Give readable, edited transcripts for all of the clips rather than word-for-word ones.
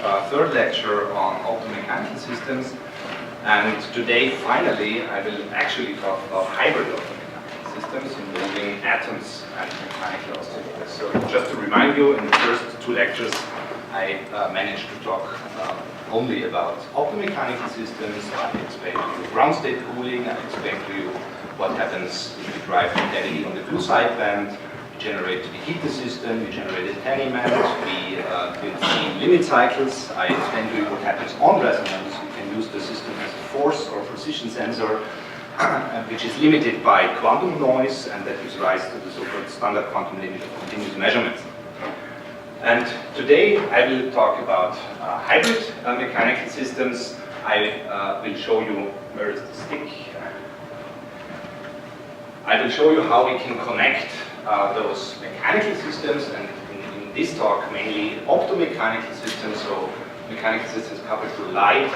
third lecture on optomechanical systems, and today finally I will actually talk about hybrid optomechanical systems involving atoms and mechanical oscillators. So just to remind you, in the first two lectures I managed to talk only about optomechanical systems. I explained to you ground state cooling, I explained to you what happens if you drive LED on the blue sideband. We generate the heater system, we generate attenuation, we will see limit cycles. I explained to you what happens on resonance. You can use the system as a force or precision sensor, which is limited by quantum noise, and that gives rise to the so-called standard quantum limit of continuous measurements. And today I will talk about hybrid mechanical systems. I will show you, where is the stick? I will show you how we can connect those mechanical systems, and in this talk mainly optomechanical systems, so mechanical systems coupled to light,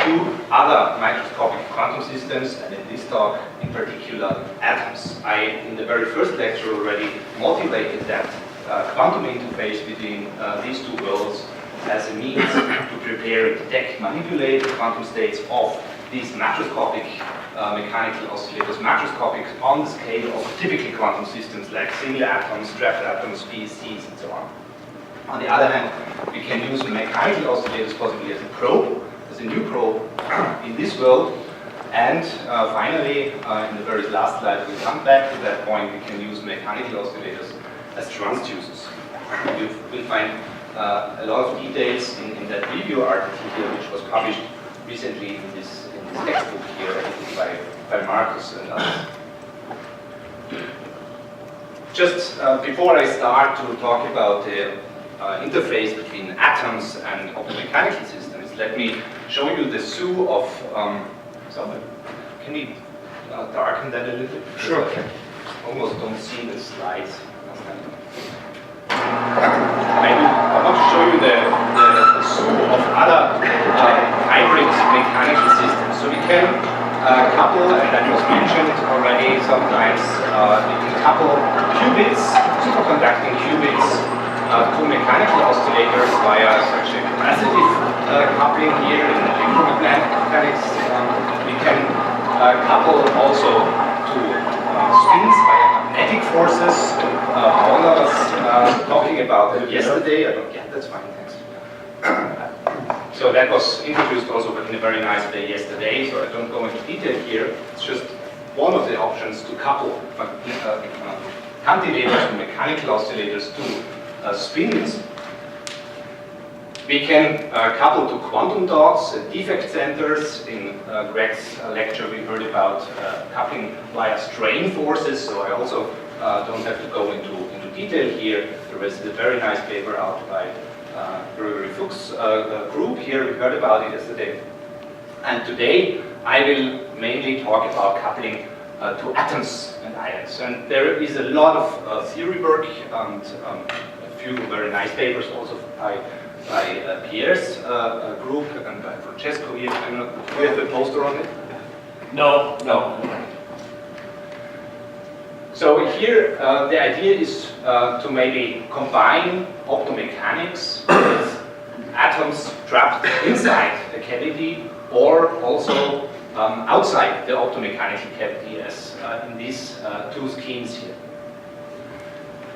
to other microscopic quantum systems, and in this talk in particular atoms. I, in the very first lecture, already motivated that quantum interface between these two worlds as a means to prepare and detect, manipulate the quantum states of these macroscopic mechanical oscillators, macroscopic on the scale of typical quantum systems like single atoms, trapped atoms, PSCs, and so on. On the other hand, we can use mechanical oscillators possibly as a probe, as a new probe in this world. And finally, in the very last slide, we'll come back to that point, we can use mechanical oscillators as transducers. We'll find a lot of details in that review article here, which was published recently in this textbook here by Marcus and others. Just before I start to talk about the interface between atoms and optomechanical systems, let me show you the zoo of can we darken that a little bit? Sure. I almost don't see the slides. Maybe I want to show you the zoo of other hybrid mechanical systems. So we can couple, and that was mentioned already sometimes, we can couple qubits, superconducting qubits, to mechanical oscillators via such a capacitive coupling here in electromagnetic mechanics. We can couple also to spins via magnetic forces. Paula was talking about it yesterday. Yeah, that's fine, thanks. So that was introduced also in a very nice way yesterday, so I don't go into detail here. It's just one of the options to couple cantilevers and mechanical oscillators to spins. We can couple to quantum dots and defect centers. In Greg's lecture we heard about coupling via strain forces, so I also don't have to go into detail here. There was a very nice paper out by Gregory Fuchs group here, we heard about it yesterday. And today I will mainly talk about coupling to atoms and ions. And there is a lot of theory work and a few very nice papers also by Pierre's group and by Francesco here. Do we have a poster on it? No. So here the idea is to maybe combine optomechanics with atoms trapped inside a cavity, or also outside the optomechanical cavity, as in these two schemes here.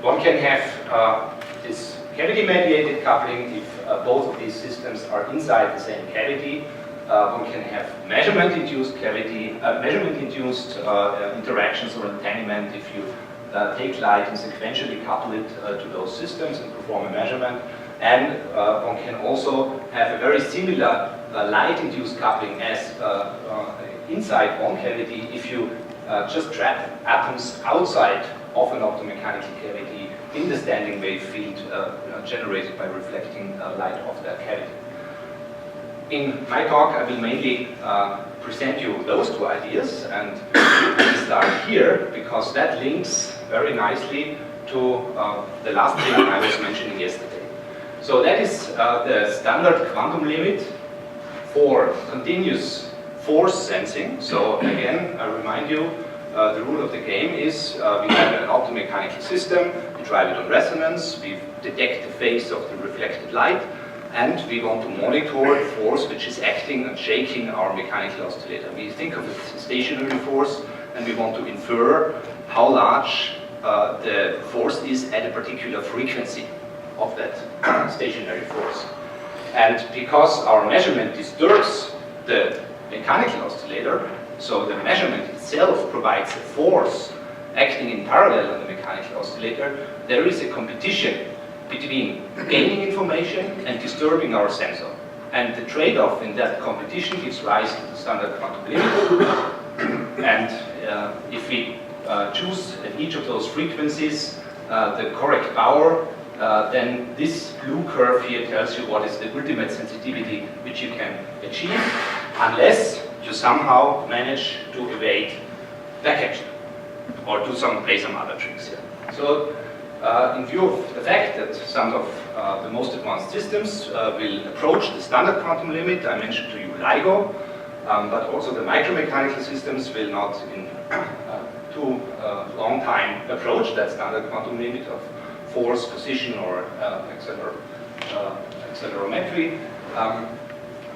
One can have this cavity-mediated coupling if both of these systems are inside the same cavity. One can have measurement-induced interactions or attenuation if you take light and sequentially couple it to those systems and perform a measurement. And one can also have a very similar light-induced coupling as inside one cavity if you just trap atoms outside of an optomechanical cavity in the standing wave field generated by reflecting light off that cavity. In my talk, I will mainly present you those two ideas, and we start here because that links very nicely to the last thing I was mentioning yesterday. So that is the standard quantum limit for continuous force sensing. So again, I remind you, the rule of the game is we have an optomechanical system, we drive it on resonance, we detect the phase of the reflected light, and we want to monitor the force which is acting and shaking our mechanical oscillator. We think of it as a stationary force, and we want to infer how large the force is at a particular frequency of that stationary force. And because our measurement disturbs the mechanical oscillator, so the measurement itself provides a force acting in parallel on the mechanical oscillator, there is a competition between gaining information and disturbing our sensor. And the trade-off in that competition gives rise to the standard quantum limit. And if we choose at each of those frequencies the correct power, then this blue curve here tells you what is the ultimate sensitivity which you can achieve, unless you somehow manage to evade backaction or play some other tricks here. So in view of the fact that some of the most advanced systems will approach the standard quantum limit, I mentioned to you LIGO, but also the micromechanical systems will not in too long time approach that standard quantum limit of force, position, or accelerometry.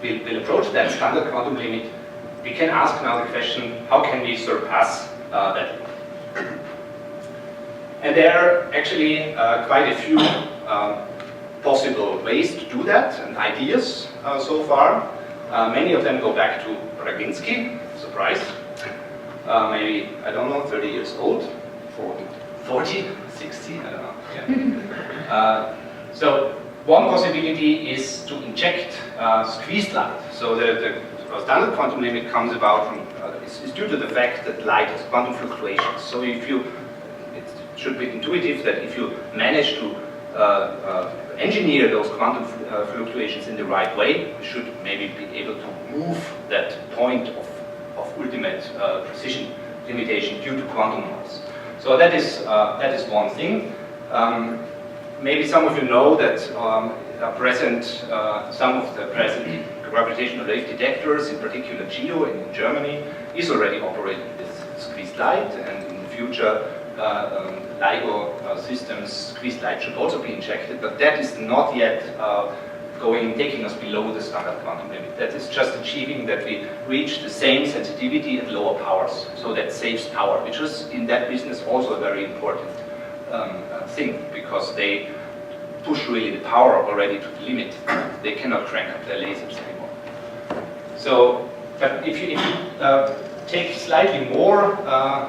We'll approach that standard quantum limit. We can ask now the question, how can we surpass that limit? And there are actually quite a few possible ways to do that, and ideas so far. Many of them go back to Braginski, surprise. Maybe, I don't know, 30 years old, 40, 60, I don't know. Yeah. So one possibility is to inject squeezed light. So the standard quantum limit comes about from, is due to the fact that light has quantum fluctuations. So if you, it should be intuitive that if you manage to engineer those quantum fluctuations in the right way, you should maybe be able to move that point of ultimate precision limitation due to quantum noise. So that is one thing. Maybe some of you know that some of the present gravitational wave detectors, in particular GEO in Germany, is already operating with squeezed light, and in the future LIGO systems squeezed light should also be injected, but that is not yet taking us below the standard quantum limit. That is just achieving that we reach the same sensitivity at lower powers, so that saves power, which is in that business also a very important thing, because they push really the power already to the limit. They cannot crank up their lasers anymore. So, but if you take slightly more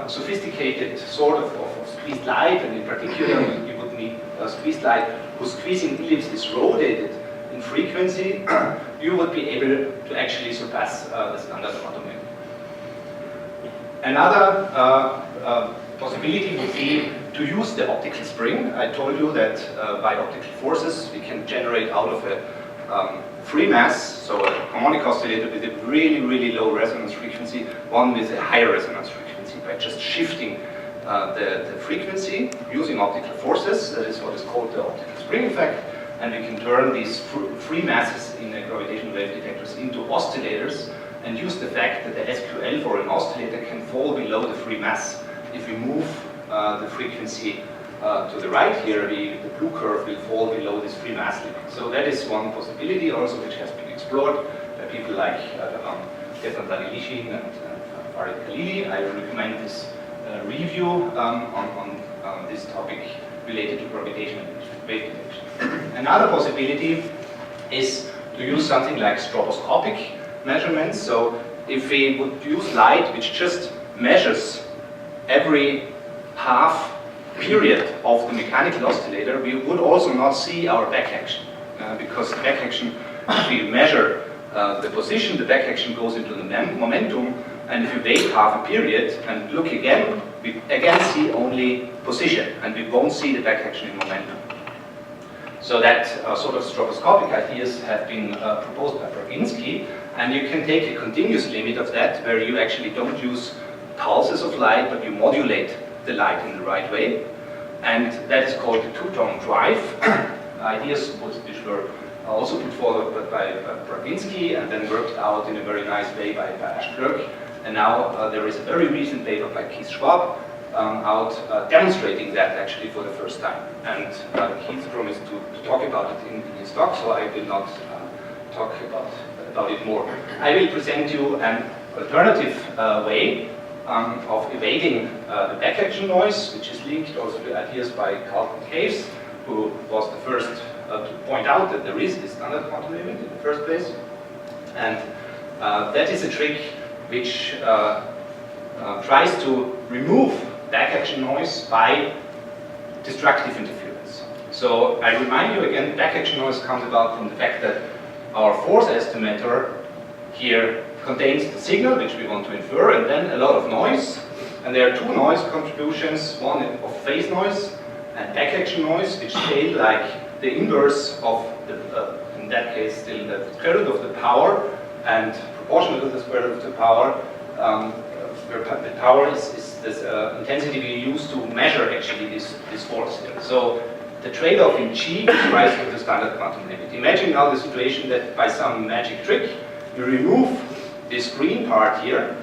sophisticated sort of squeezed light, and in particular you would need a squeezed light whose squeezing ellipse is rotated in frequency, you would be able to actually surpass the standard quantum limit. Another possibility would be to use the optical spring. I told you that by optical forces we can generate out of a free mass, so a harmonic oscillator with a really, really low resonance frequency, one with a higher resonance frequency, by just shifting the frequency using optical forces. That is what is called the optical spring effect, and we can turn these free masses in the gravitational wave detectors into oscillators, and use the fact that the SQL for an oscillator can fall below the free mass. If we move the frequency to the right here, the blue curve will fall below this free mass limit. So that is one possibility also which has been explored by people like Stefan Danilishin and Farid Khalili. I recommend this review on this topic related to gravitational wave detection. Another possibility is to use something like stroboscopic measurements. So if we would use light which just measures every half period of the mechanical oscillator, we would also not see our back action, because the back action, if we measure the position, the back action goes into the momentum, and if you wait half a period and look again, we again see only position, and we won't see the back action in momentum. So that sort of stroboscopic ideas have been proposed by Braginski, and you can take a continuous limit of that, where you actually don't use pulses of light, but you modulate the light in the right way, and that is called the two-tone drive. Ideas which were also put forward by Braginski and then worked out in a very nice way by Ashkirk. And now there is a very recent paper by Keith Schwab, demonstrating that actually for the first time. And Keith promised to talk about it in his talk, so I will not talk about it more. I will present you an alternative way of evading the back-action noise, which is linked also to ideas by Carlton Case, who was the first to point out that there is this standard quantum limit in the first place. And that is a trick which tries to remove back-action noise by destructive interference. So I remind you again, back-action noise comes about from the fact that our force estimator here contains the signal which we want to infer, and then a lot of noise. And there are two noise contributions, one of phase noise and back-action noise, which scale like the inverse of the, in that case, still the square root of the power, and proportional to the square root of the power. The power is this intensity we use to measure actually this force here. So the trade-off in G gives rise to the standard quantum limit. Imagine now the situation that by some magic trick you remove this green part here,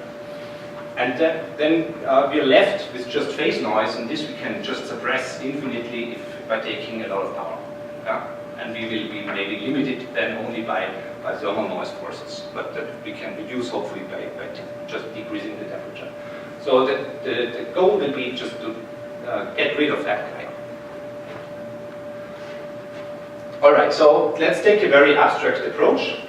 and then we are left with just phase noise, and this we can just suppress infinitely by taking a lot of power. Yeah? And we will be maybe limited then only by thermal noise forces, but that we can reduce hopefully by just decreasing the temperature. So the goal will be just to get rid of that guy. Alright, so let's take a very abstract approach.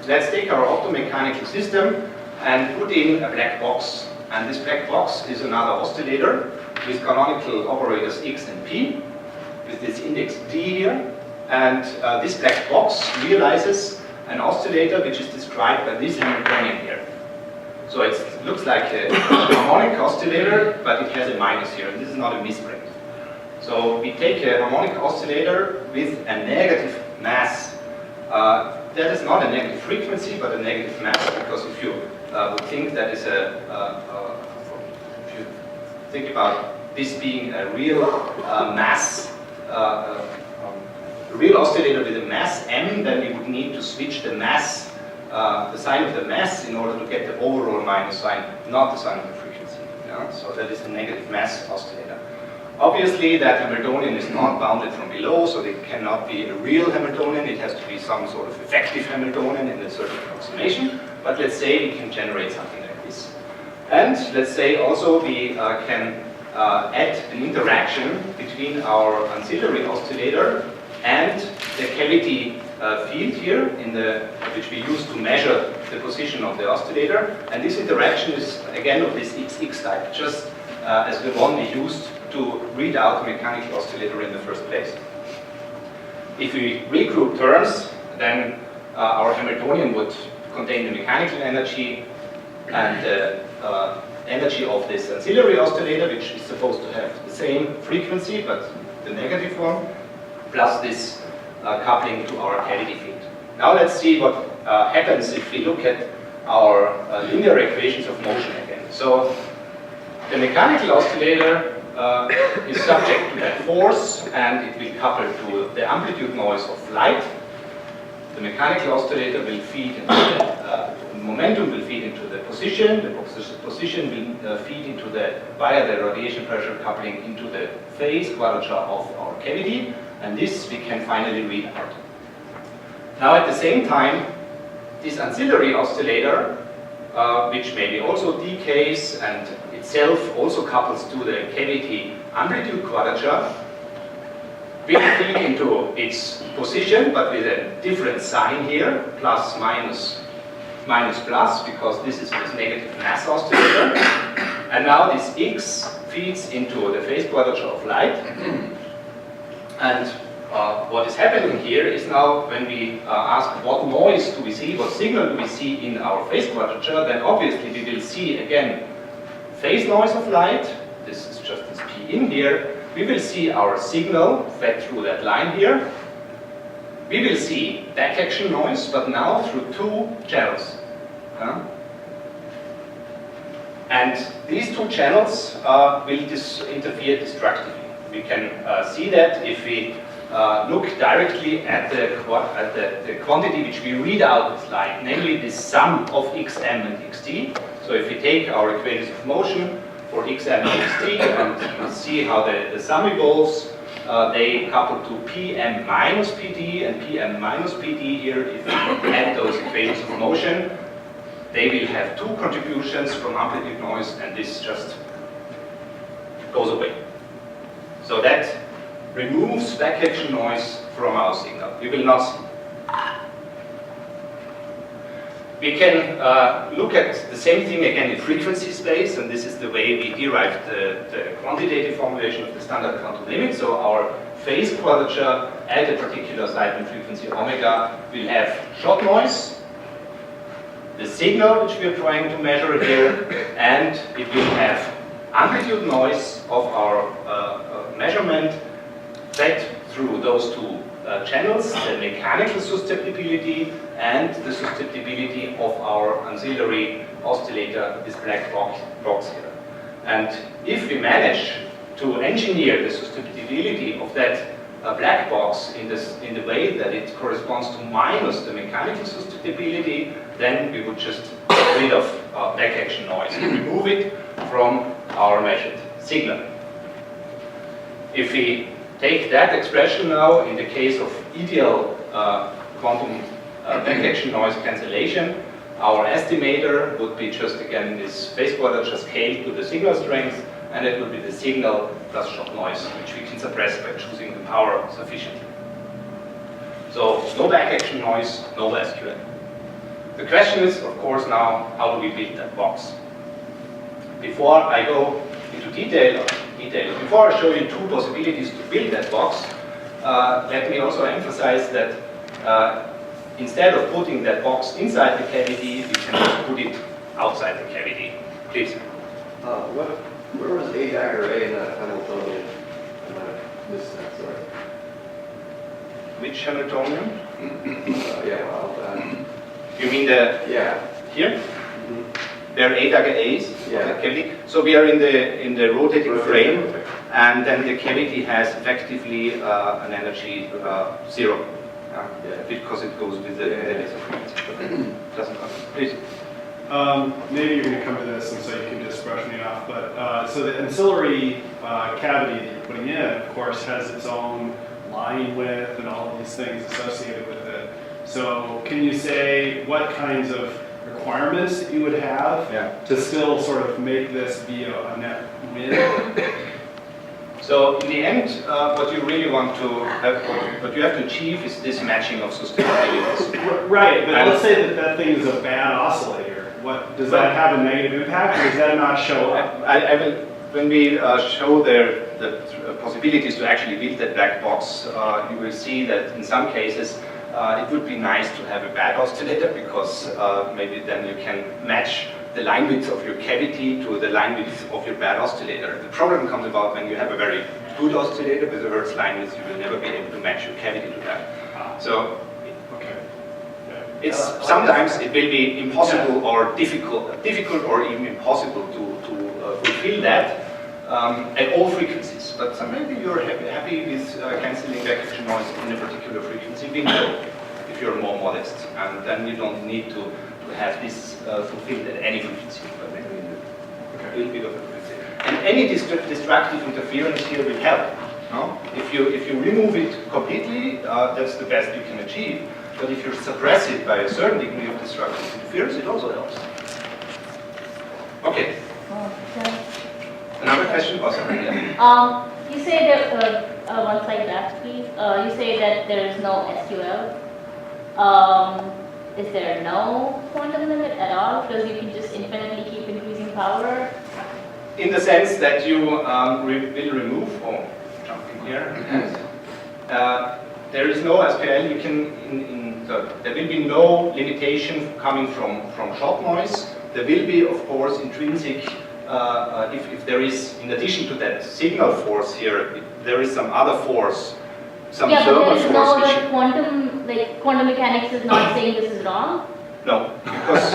Let's take our optomechanical system and put in a black box. And this black box is another oscillator with canonical operators x and p, with this index d here. And this black box realizes an oscillator which is described by this Hamiltonian here. So it looks like a harmonic oscillator, but it has a minus here, and this is not a misprint. So we take a harmonic oscillator with a negative mass. That is not a negative frequency, but a negative mass, because if you would think that is if you think about this being a real mass, real oscillator with a mass m, then we would need to switch the mass, the sign of the mass, in order to get the overall minus sign, not the sign of the frequency. Yeah? So that is a negative mass oscillator. Obviously, that Hamiltonian is not bounded from below, so it cannot be a real Hamiltonian. It has to be some sort of effective Hamiltonian in a certain approximation. But let's say we can generate something like this. And let's say also we can add an interaction between our ancillary oscillator and the cavity field here, which we use to measure the position of the oscillator. And this interaction is again of this XX type, just as the one we used to read out the mechanical oscillator in the first place. If we regroup terms, then our Hamiltonian would contain the mechanical energy and the energy of this ancillary oscillator, which is supposed to have the same frequency, but the negative one, plus this coupling to our cavity field. Now let's see what happens if we look at our linear equations of motion again. So the mechanical oscillator is subject to that force, and it will couple to the amplitude noise of light. The mechanical oscillator will feed into the momentum will feed into the position. The position will feed into via the radiation pressure coupling into the phase quadrature of our cavity, and this we can finally read out. Now at the same time, this ancillary oscillator, which maybe also decays and itself also couples to the cavity amplitude quadrature, will feed into its position, but with a different sign here, plus, minus, minus, plus, because this is this negative mass oscillator. And now this x feeds into the phase quadrature of light. And what is happening here is now when we ask what noise do we see, what signal do we see in our phase quadrature, then obviously we will see again phase noise of light. This is just this P in here. We will see our signal fed through that line here. We will see back action noise, but now through two channels. And these two channels will interfere destructively. We can see that if we look directly at the quantity which we read out with light, namely the sum of xm and xt. So if we take our equations of motion for xm and xt, and you see how the sum evolves. They couple to Pm minus Pd, and Pm minus Pd here, if you add those equations of motion, they will have two contributions from amplitude noise, and this just goes away. So that removes back action noise from our signal. You will not see. We can look at the same thing again in frequency space, and this is the way we derived the quantitative formulation of the standard quantum limit. So our phase quadrature at a particular Seidman frequency omega will have shot noise, the signal which we are trying to measure here, and it will have amplitude noise of our measurement fed through those two channels, the mechanical susceptibility and the susceptibility of our ancillary oscillator, this black box here. And if we manage to engineer the susceptibility of that black box in the way that it corresponds to minus the mechanical susceptibility, then we would just get rid of back action noise and remove it from our measured signal. If we take that expression now in the case of ideal quantum back action noise cancellation, our estimator would be just again this phase quadrature scaled to the signal strength, and it would be the signal plus shot noise, which we can suppress by choosing the power sufficiently. So no back action noise, no SQL. The question is, of course, now how do we build that box? Before I go into detail, before I show you two possibilities to build that box, let me also emphasize that instead of putting that box inside the cavity, we can just put it outside the cavity. Please. Where was A dagger A in that Hamiltonian? Sorry. Which Hamiltonian? Yeah, well, you mean the here? Mm-hmm. There are A dagger A's in the cavity. So we are in the rotating frame, and then the cavity has effectively an energy 0. Because it goes with the laser frequency. Doesn't come. Please. Maybe you're going to come to this, and so you can just brush me off. But so the ancillary cavity that you're putting in, of course, has its own line width and all of these things associated with it. So can you say what kinds of requirements that you would have to still sort of make this be a net win? So in the end, what you really want to have, what you have to achieve is this matching of susceptibilities. Right, but let's say that that thing is a bad oscillator. What does that have a negative impact, or does that not show up? I will, when we show the possibilities to actually build that black box, you will see that in some cases it would be nice to have a bad oscillator, because maybe then you can match the line width of your cavity to the line width of your bad oscillator. The problem comes about when you have a very good oscillator with a Hertz line width, you will never be able to match your cavity to that. So it's sometimes it will be impossible or difficult or even impossible to fulfill that at all frequencies. But maybe you're happy with cancelling back action noise in a particular frequency window if you're more modest, and then you don't need to have this fulfilled at any frequency, but maybe a little bit of a frequency. And any destructive interference here will help. No? If you remove it completely, that's the best you can achieve. But if you suppress it by a certain degree of destructive interference, it also helps. Okay. Another question? Oh, sorry. Yeah. You say that one slide back, please. You say that there is no SQL. Is there no quantum limit at all? Because you can just infinitely keep increasing power? In the sense that you will remove, jumping here, there is no SQL. You can, there will be no limitation coming from shot noise. There will be, of course, intrinsic, if there is, in addition to that signal force here, there is some other force, some thermal force. Quantum mechanics is not saying this is wrong? No, because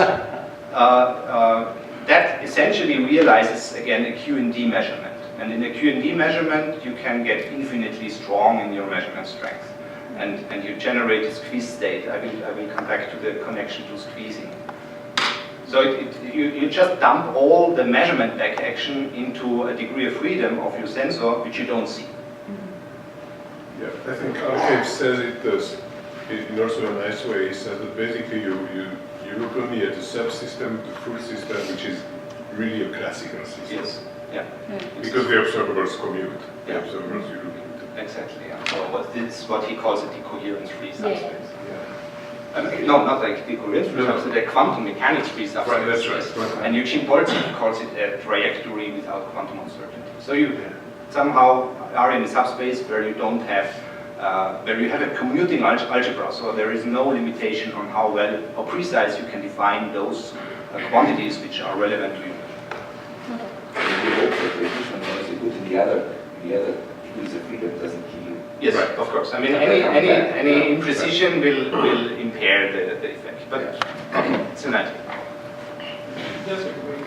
that essentially realizes, again, a QND measurement. And in a QND measurement, you can get infinitely strong in your measurement strength. And you generate a squeeze state. I will come back to the connection to squeezing. So you just dump all the measurement back action into a degree of freedom of your sensor, which you don't see. Yeah, I think Archive says it in also a nice way. He says that basically you look only at the subsystem, the full system, which is really a classical system. Yes. Yeah. Because the observables commute. The Yeah. observables you look into. Exactly. Yeah. So this is what he calls a decoherence-free subspace. Yeah. No, not like decoherence-free subspace, a quantum mechanics-free subspace. Right, that's right. And Eugene Boltzmann calls it a trajectory without quantum uncertainty. So you somehow are in a subspace where you don't have, where you have a commuting algebra. So there is no limitation on how precise you can define those quantities which are relevant to you. You hope that the additional noise you put in the other degrees of freedom doesn't kill you. Yes, right. Of course. I mean, any imprecision will impair the effect. But okay, it's an idea. Just a quick,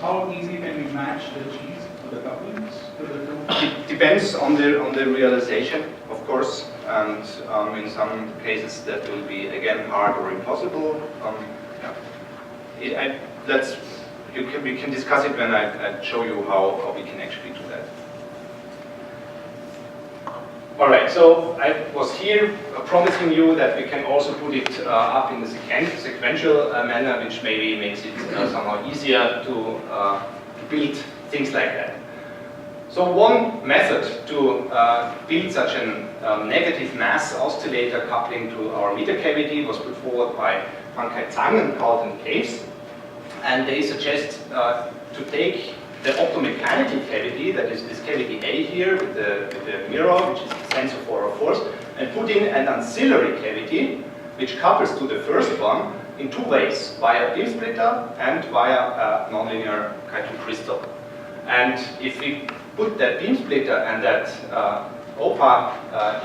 how easy can we match the G's for the couplings to the two? It depends on the realization, of course, and in some cases that will be again hard or impossible. We can discuss it when I show you how we can actually do that. All right, so I was here promising you that we can also put it up in the sequential manner, which maybe makes it somehow easier to build things like that. So one method to build such a negative mass oscillator coupling to our meter cavity was put forward by Pankaj Zhang and Carlton Case. And they suggest to take the optomechanical cavity, that is this cavity A here with the mirror, which is the sensor for our force, and put in an ancillary cavity, which couples to the first one in two ways, via beam splitter and via a nonlinear Chi2 crystal. And if we put that beam splitter and that OPA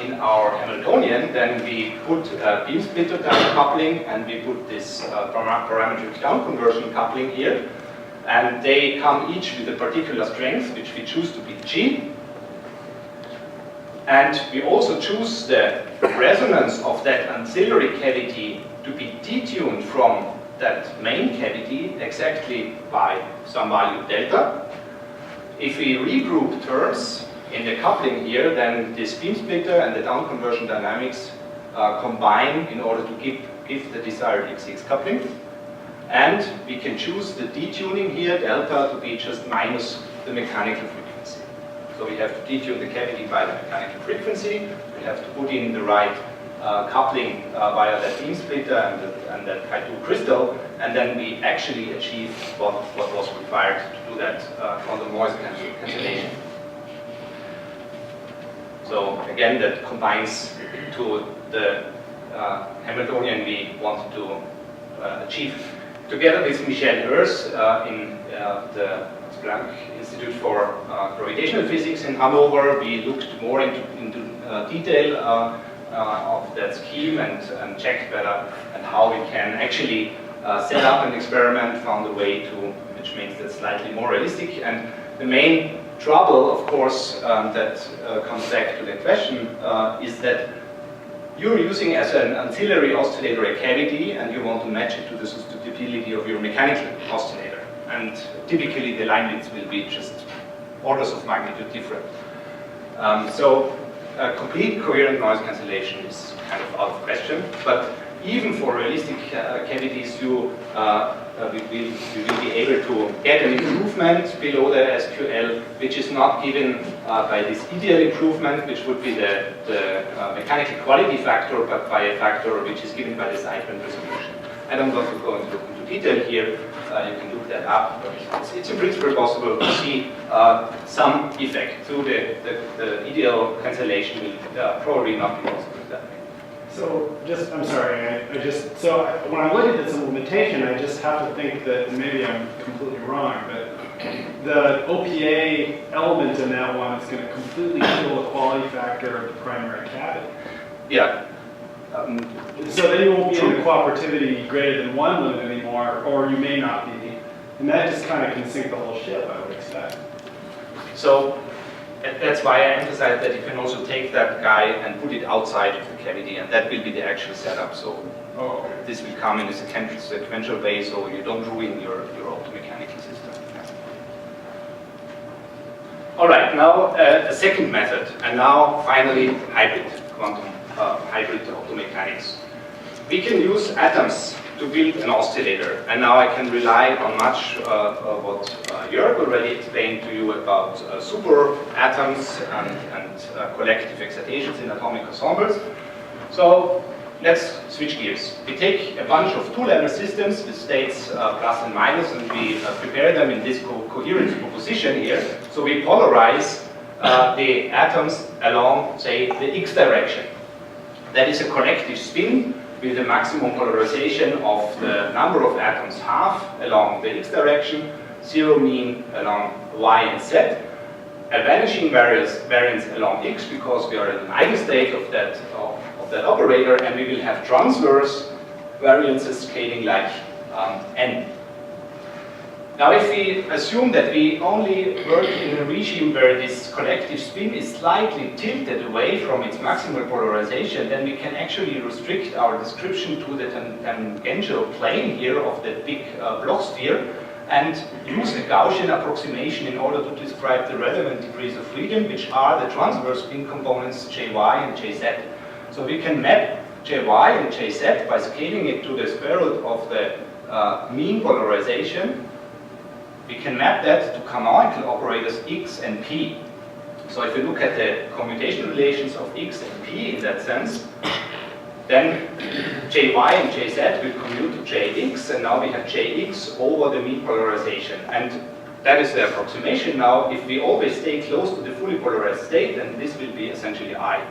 in our Hamiltonian, then we put a beam splitter down coupling and we put this parametric down conversion coupling here. And they come each with a particular strength, which we choose to be G. And we also choose the resonance of that ancillary cavity to be detuned from that main cavity exactly by some value delta. If we regroup terms in the coupling here, then this beam splitter and the down conversion dynamics combine in order to give the desired XX coupling. And we can choose the detuning here, delta, to be just minus the mechanical frequency. So we have to detune the cavity by the mechanical frequency. We have to put in the right coupling via that beam splitter and that Chi2 crystal, and then we actually achieve what was required to do that quantum noise cancellation. So again, that combines to the Hamiltonian we want to achieve. Together with Michel Hers in the Planck Institute for Gravitational Physics in Hanover, we looked more into detail of that scheme and checked whether and how we can actually set up an experiment, found a way to, which makes it slightly more realistic. And the main trouble, of course, that comes back to the question is that you're using as an ancillary oscillator a cavity and you want to match it to the susceptibility of your mechanical oscillator. And typically the line widths will be just orders of magnitude different. So complete coherent noise cancellation is kind of out of question. But even for realistic cavities, we will be able to get an improvement below the SQL, which is not given by this ideal improvement, which would be the mechanical quality factor, but by a factor which is given by the sideband resolution. I don't want to go into detail here. You can look that up, but it's in principle possible to see some effect. So the ideal cancellation will probably not be possible that way. So I'm sorry, so when I look at this implementation, I just have to think that, maybe I'm completely wrong, but the OPA element in that one is going to completely kill the quality factor of the primary cavity. Yeah. So then you won't be in the cooperativity greater than one limit anymore, or you may not be. And that just kind of can sink the whole ship, I would expect. So that's why I emphasize that you can also take that guy and put it outside of the cavity, and that will be the actual setup. So this will come in a sequential way, so you don't ruin your optomechanical system. All right, now a second method, and now finally hybrid quantum hybrid optomechanics. We can use atoms to build an oscillator, and now I can rely on much what Jörg already explained to you about super atoms and collective excitations in atomic ensembles. So let's switch gears. We take a bunch of two-level systems with states plus and minus, and we prepare them in this coherent superposition here. So we polarize the atoms along, say, the x direction. That is a collective spin with a maximum polarization of the number of atoms half along the x direction, zero mean along y and z, a vanishing variance along x because we are in an eigenstate of that operator, and we will have transverse variances scaling like n. Now if we assume that we only work in a regime where this collective spin is slightly tilted away from its maximal polarization, then we can actually restrict our description to the tangential plane here of that big Bloch sphere and use a Gaussian approximation in order to describe the relevant degrees of freedom, which are the transverse spin components Jy and Jz. So we can map Jy and Jz by scaling it to the square root of the mean polarization. We can map that to canonical operators x and p. So if you look at the commutation relations of x and p in that sense, then Jy and Jz will commute to Jx, and now we have Jx over the mean polarization. And that is the approximation now. If we always stay close to the fully polarized state, then this will be essentially I.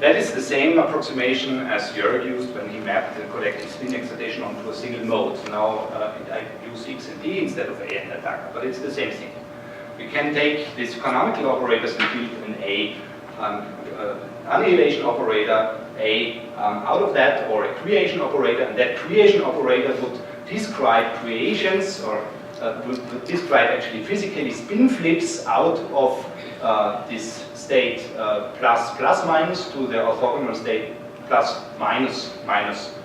That is the same approximation as Jörg used when he mapped the collective spin excitation onto a single mode. Now I use x and p instead of a and eta, but it's the same thing. We can take these canonical operators and build an annihilation operator, out of that, or a creation operator, and that creation operator would describe creations, or would describe actually physically spin flips out of this state plus minus to the orthogonal state plus minus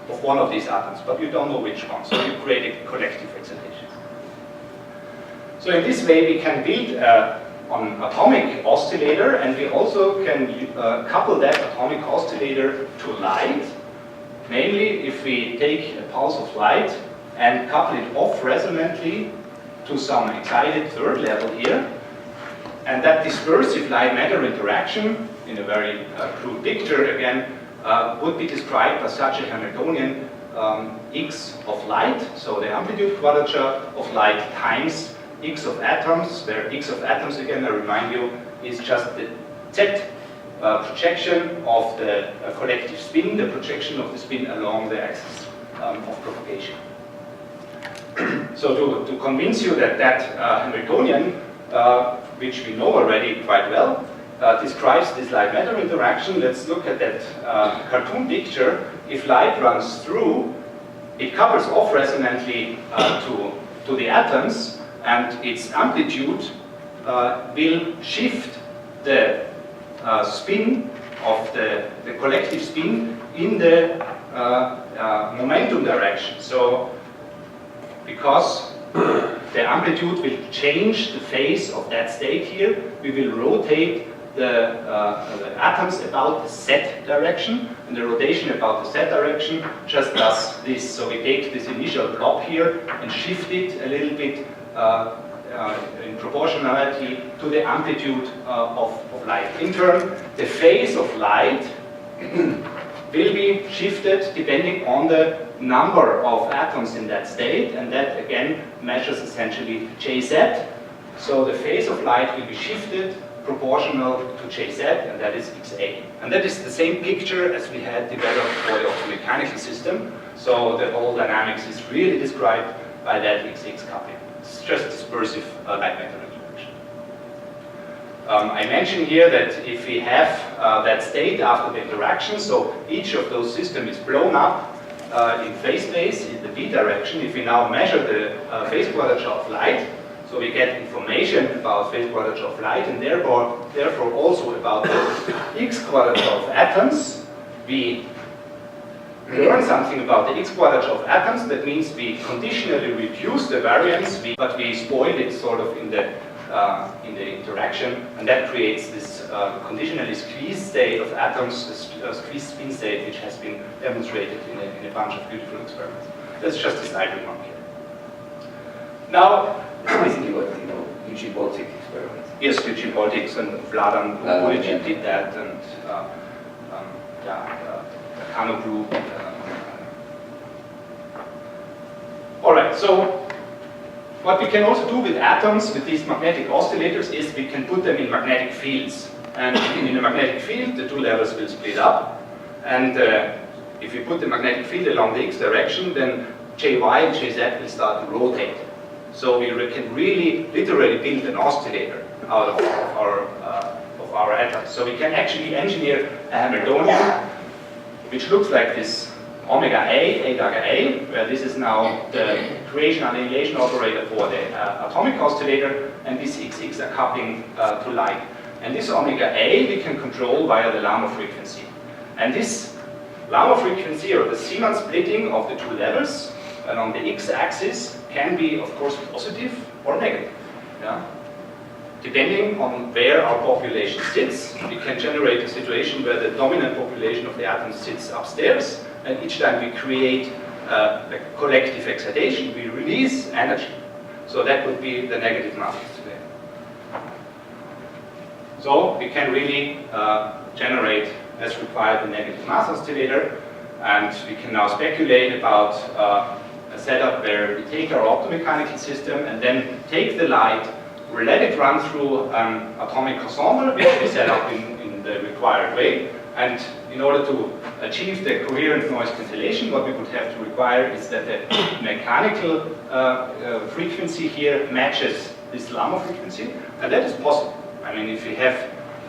of one of these atoms, but you don't know which one, so you create a collective excitation. So in this way we can build an atomic oscillator, and we also can couple that atomic oscillator to light, namely if we take a pulse of light and couple it off resonantly to some excited third level here. And that dispersive light-matter interaction, in a very crude picture again, would be described by such a Hamiltonian x of light, so the amplitude quadrature of light times x of atoms, where x of atoms, again I remind you, is just the z projection of the collective spin, the projection of the spin along the axis of propagation. So to convince you that Hamiltonian, which we know already quite well, describes this light-matter interaction. Let's look at that cartoon picture. If light runs through, it couples off resonantly to the atoms, and its amplitude will shift the spin of the collective spin in the momentum direction. So because the amplitude will change the phase of that state here, we will rotate the atoms about the z direction, and the rotation about the z direction just does this. So we take this initial blob here and shift it a little bit in proportionality to the amplitude of light. In turn, the phase of light will be shifted depending on the number of atoms in that state, and that again measures essentially Jz. So the phase of light will be shifted proportional to Jz, and that is Xa. And that is the same picture as we had developed for the optomechanical system. So the whole dynamics is really described by that X coupling. It's just dispersive light-matter interaction. I mentioned here that if we have that state after the interaction, so each of those systems is blown up in phase space in the b direction. If we now measure the phase quadrature of light, So we get information about phase quadrature of light, and therefore also about the x quadrature of atoms. We learn something about the x quadrature of atoms. That means we conditionally reduce the variance, but we spoil it sort of in the interaction, and that creates this conditionally squeezed state of atoms, this squeezed spin state, which has been demonstrated in a bunch of beautiful experiments. That's just a side remark here. Now, Basically what, UG Baltic experiments. yes, UG Baltics and Vladan Kulic did that, and the Kano group. All right, so what we can also do with atoms, with these magnetic oscillators, is we can put them in magnetic fields. And in a magnetic field, the two levels will split up. And if you put the magnetic field along the x direction, then Jy and Jz will start to rotate. So we can really, literally build an oscillator out of our atoms. So we can actually engineer a Hamiltonian, which looks like this omega A dagger A, where this is now the creation annihilation operator for the atomic oscillator, and this XX are coupling to light. And this omega A we can control via the Lama frequency. And this Lama frequency, or the Zeeman splitting of the two levels along the x-axis, can be, of course, positive or negative. Yeah? Depending on where our population sits, we can generate a situation where the dominant population of the atom sits upstairs, and each time we create a collective excitation, we release energy. So that would be the negative mass oscillator. So we can really generate, as required, the negative mass oscillator, and we can now speculate about a setup where we take our optomechanical system and then take the light, we let it run through an atomic ensemble, which we set up in the required way. And in order to achieve the coherent noise cancellation, what we would have to require is that the mechanical frequency here matches this Lama frequency, and that is possible. I mean, if we have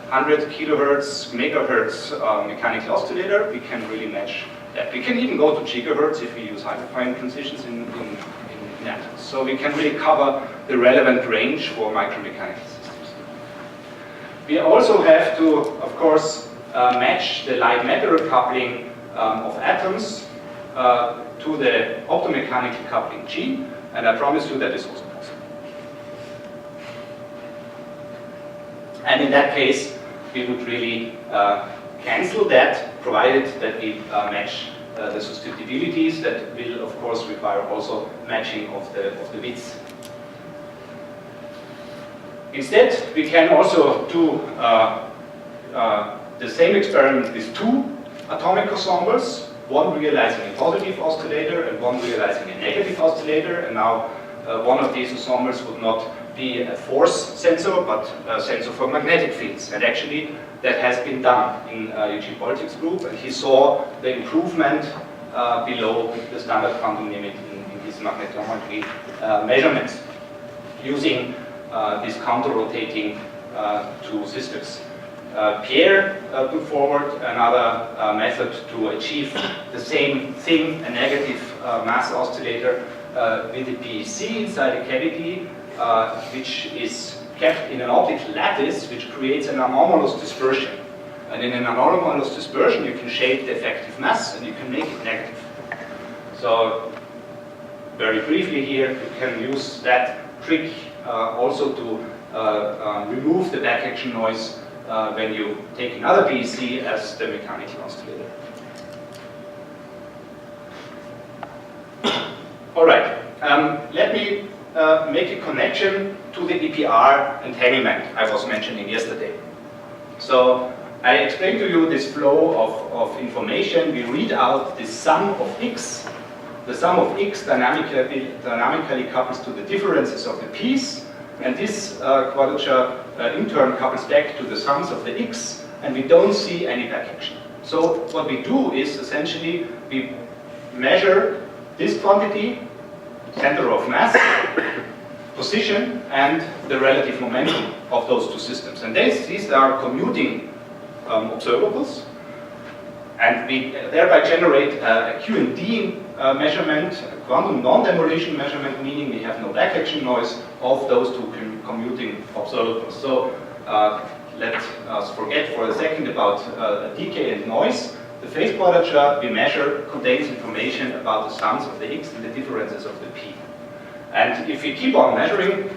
100 kilohertz, megahertz mechanical oscillator, we can really match that. We can even go to gigahertz if we use hyperfine transitions in atoms. So we can really cover the relevant range for micromechanical systems. We also have to, of course, match the light-matter coupling of atoms to the optomechanical coupling G, and I promise you that is also possible. And in that case, we would really cancel that, provided that we match the susceptibilities. That will, of course, require also matching of the widths. Instead, we can also do the same experiment with two atomic ensembles, one realizing a positive oscillator and one realizing a negative oscillator. And now one of these ensembles would not be a force sensor, but a sensor for magnetic fields. And actually, that has been done in Eugene Boltic's group, and he saw the improvement below the standard quantum limit in his magnetometry measurements using these counter-rotating two systems. Pierre put forward another method to achieve the same thing, a negative mass oscillator with a PEC inside a cavity, which is kept in an optical lattice, which creates an anomalous dispersion. And in an anomalous dispersion, you can shape the effective mass and you can make it negative. So, very briefly here, you can use that trick also to remove the back action noise when you take another PEC as the mechanical oscillator. All right, let me make a connection to the EPR entanglement I was mentioning yesterday. So I explained to you this flow of information. We read out the sum of x. The sum of x dynamically couples to the differences of the p's, and this quadrature in turn couples back to the sums of the x, and we don't see any back action. So what we do is essentially we measure this quantity, center of mass, position, and the relative momentum of those two systems. And these are commuting observables. And we thereby generate a QND measurement, a quantum non-demolition measurement, meaning we have no back action noise of those two commuting observables. So let us forget for a second about decay and noise. The phase quadrature we measure contains information about the sums of the Higgs and the differences of the P. And if we keep on measuring,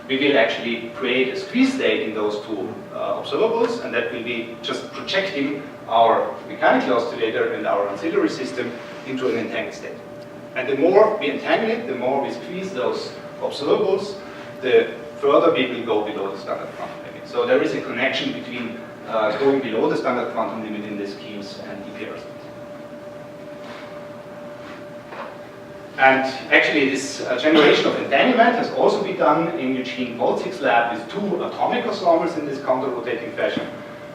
we will actually create a squeeze state in those two observables, and that will be just projecting our mechanical oscillator and our ancillary system into an entangled state. And the more we entangle it, the more we squeeze those observables, the further we will go below the standard quantum limit. So there is a connection between going below the standard quantum limit in the schemes and DPRs. And actually this generation of entanglement has also been done in Eugene Polzig's lab with two atomic osmers in this counter-rotating fashion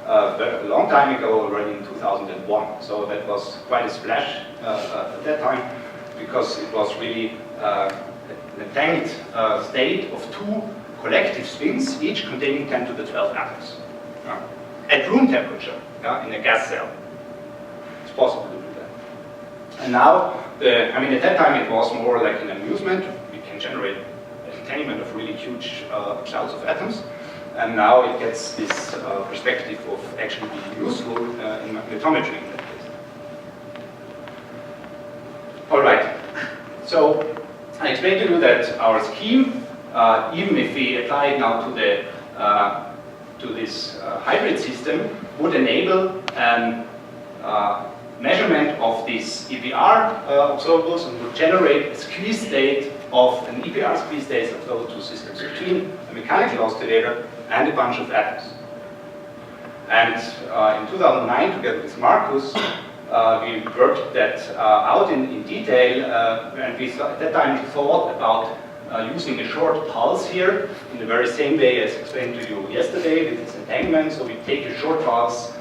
a long time ago, already in 2001. So that was quite a splash at that time, because it was really an entangled state of two collective spins, each containing 10 to the 12 atoms. At room temperature, in a gas cell. It's possible to do that. And now, at that time it was more like an amusement. We can generate entanglement of really huge clouds of atoms. And now it gets this perspective of actually being useful in magnetometry in that case. All right. So I explained to you that our scheme, even if we apply it now to this hybrid system, would enable measurement of these EPR observables and would generate a squeeze state of an EPR squeeze state of those two systems between a mechanical oscillator and a bunch of atoms. And in 2009, together with Marcus, we worked that out in detail, and we at that time we thought about using a short pulse here in the very same way as explained to you yesterday with this entanglement. So we take a short pulse,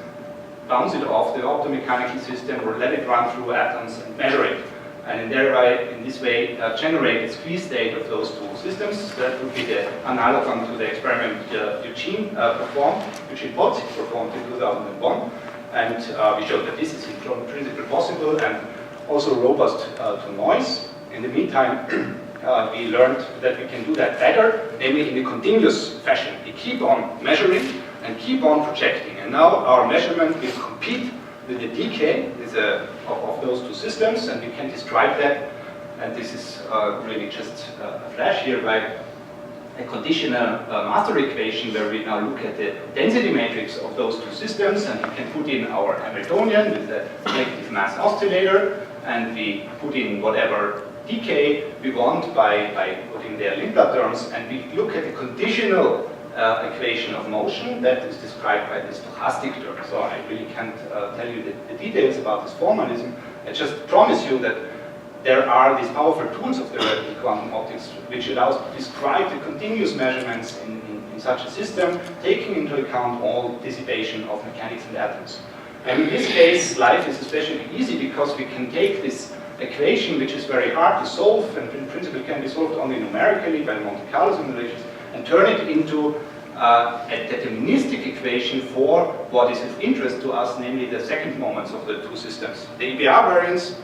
bounce it off the optomechanical system, or let it run through atoms and measure it. And in this way, generate a squeeze state of those two systems. That would be the analog to the experiment Eugene Polzig performed in 2001. And we showed that this is in principle possible and also robust to noise. In the meantime, we learned that we can do that better, namely in a continuous fashion. We keep on measuring and keep on projecting. And now our measurement will compete with the decay of those two systems, and we can describe that. And this is really just a flash here by a conditional master equation where we now look at the density matrix of those two systems, and we can put in our Hamiltonian with the negative mass oscillator, and we put in whatever decay we want by putting their Lindblad terms, and we look at the conditional equation of motion that is described by this stochastic term. So I really can't tell you the details about this formalism. I just promise you that there are these powerful tools of theoretical quantum optics which allows to describe the continuous measurements in such a system, taking into account all dissipation of mechanics and atoms. And in this case, life is especially easy because we can take this equation, which is very hard to solve and in principle can be solved only numerically by Monte Carlo simulations, and turn it into a deterministic equation for what is of interest to us, namely the second moments of the two systems. The EPR variance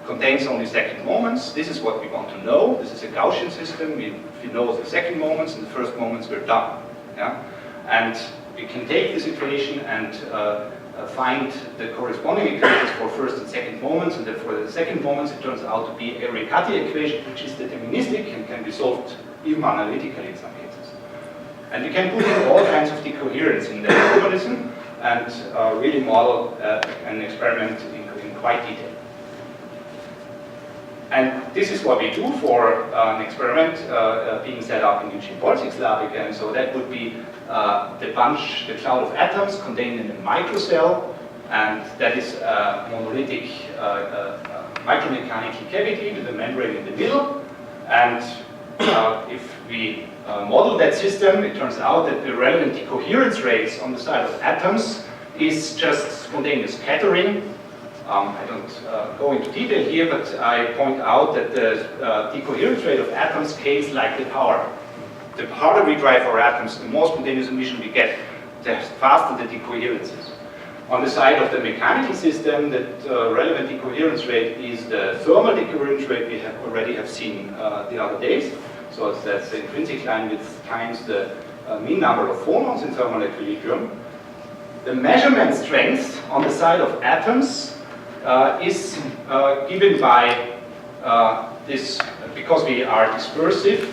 contains only second moments. This is what we want to know. This is a Gaussian system. If we know the second moments and the first moments, we're done. Yeah? And we can take this equation and find the corresponding equations for first and second moments, and for the second moments it turns out to be a Riccati equation, which is deterministic and can be solved even analytically in some cases. And we can put in all kinds of decoherence in the formalism and really model an experiment in quite detail. And this is what we do for an experiment being set up in Eugene Polzig's lab again. So that would be the cloud of atoms contained in a microcell, and that is a monolithic micromechanical cavity with a membrane in the middle. And if we model that system, it turns out that the relevant decoherence rates on the side of atoms is just spontaneous scattering. I don't go into detail here, but I point out that the decoherence rate of atoms scales like the power. The harder we drive our atoms, the more spontaneous emission we get, the faster the decoherence is. On the side of the mechanical system, the relevant decoherence rate is the thermal decoherence rate we already have seen the other days. So that's the intrinsic line width times the mean number of phonons in thermal equilibrium. The measurement strength on the side of atoms is given by this, because we are dispersive,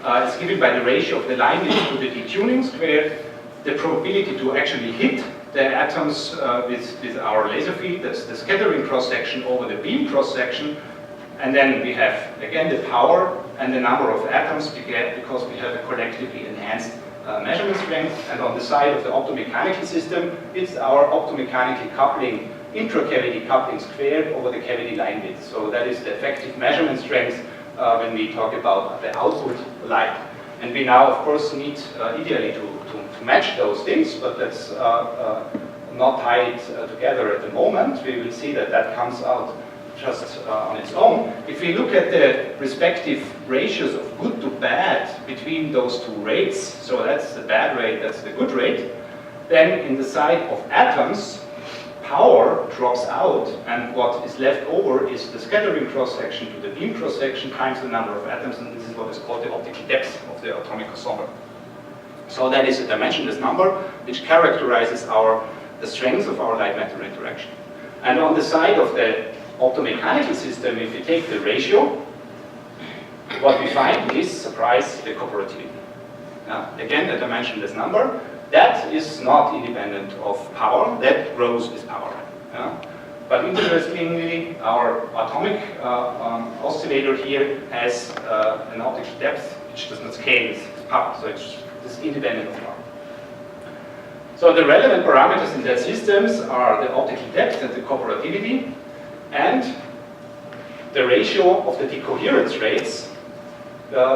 it's given by the ratio of the line width to the detuning squared. The probability to actually hit the atoms with our laser field, that's the scattering cross-section over the beam cross-section. And then we have, again, the power and the number of atoms we get because we have a collectively enhanced measurement strength. And on the side of the optomechanical system, it's our optomechanical coupling, intra-cavity coupling squared over the cavity line width. So that is the effective measurement strength when we talk about the output light. And we now, of course, need ideally to match those things, but let's not tie it together at the moment. We will see that that comes out just on its own. If we look at the respective ratios of good to bad between those two rates, so that's the bad rate, that's the good rate, then in the side of atoms, power drops out, and what is left over is the scattering cross-section to the beam cross-section times the number of atoms, and this is what is called the optical depth of the atomic ensemble. So that is a dimensionless number which characterizes the strength of our light-matter interaction. And on the side of the optomechanical system, if we take the ratio, what we find is, surprise, the cooperativity. Again, a dimensionless number. That is not independent of power. That grows with power. But interestingly, our atomic oscillator here has an optical depth which does not scale with power. So it's independent of power. So the relevant parameters in that systems are the optical depth and the cooperativity, and the ratio of the decoherence rates,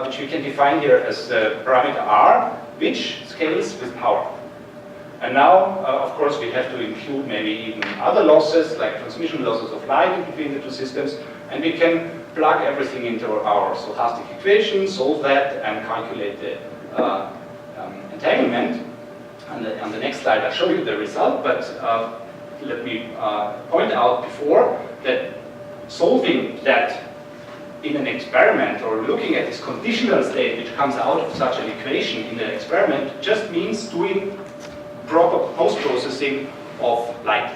which we can define here as the parameter R, which scales with power. And now, of course, we have to include maybe even other losses, like transmission losses of light in between the two systems, and we can plug everything into our stochastic equation, solve that, and calculate the entanglement. On the next slide, I'll show you the result, but let me point out before that solving that in an experiment or looking at this conditional state which comes out of such an equation in the experiment just means doing proper post-processing of light.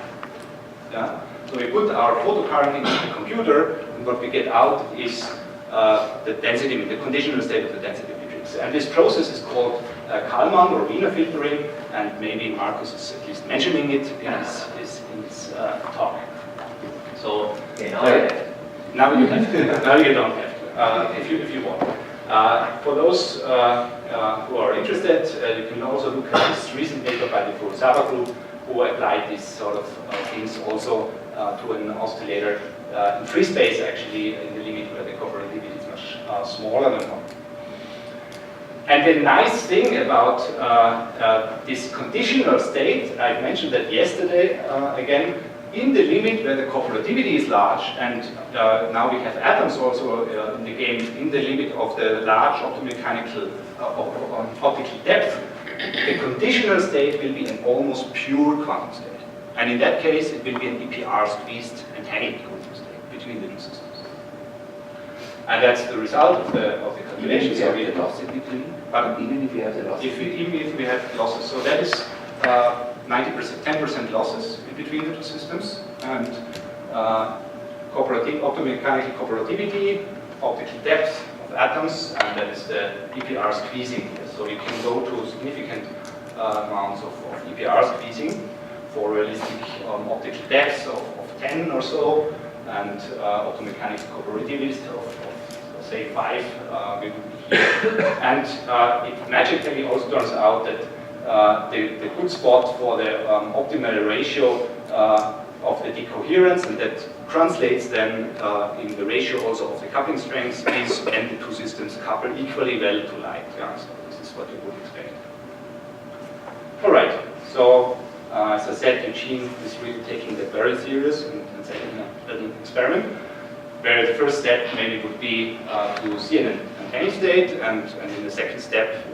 So we put our photocurrent into the computer, and what we get out is the density, the conditional state of the density matrix. And this process is called Kalman or Wiener filtering, and maybe Marcus is at least mentioning it in his talk. So now you have to. Now you don't have to, if you want. For those who are interested, you can also look at this recent paper by the Furusawa group, who applied these sort of things also to an oscillator in free space, actually, in the limit where the cooperativity is much smaller than 1. And the nice thing about this conditional state, I mentioned that yesterday, again, in the limit where the cooperativity is large, and now we have atoms also in the game, in the limit of the large optomechanical optical depth, the conditional state will be an almost pure quantum state. And in that case, it will be an EPR squeezed entangled quantum state between the two systems. And that's the result of the calculation. So we have loss in between? Pardon? Even if we have the losses? Even if we have losses. So that is 90%, 10% losses in between the two systems, and optomechanical cooperativity, optical depth of atoms, and that is the EPR squeezing. So you can go to significant amounts of EPR squeezing for realistic optical depths of 10 or so, and optomechanical cooperativity of say 5 we would be here. And it magically also turns out that the good spot for the optimal ratio of the decoherence, and that translates then in the ratio also of the coupling strengths, is when the two systems couple equally well to light. So this is what you would expect. All right, so as I said, Eugene is really taking that very serious and setting up an experiment, where the first step maybe would be to see an antenna state, and in the second step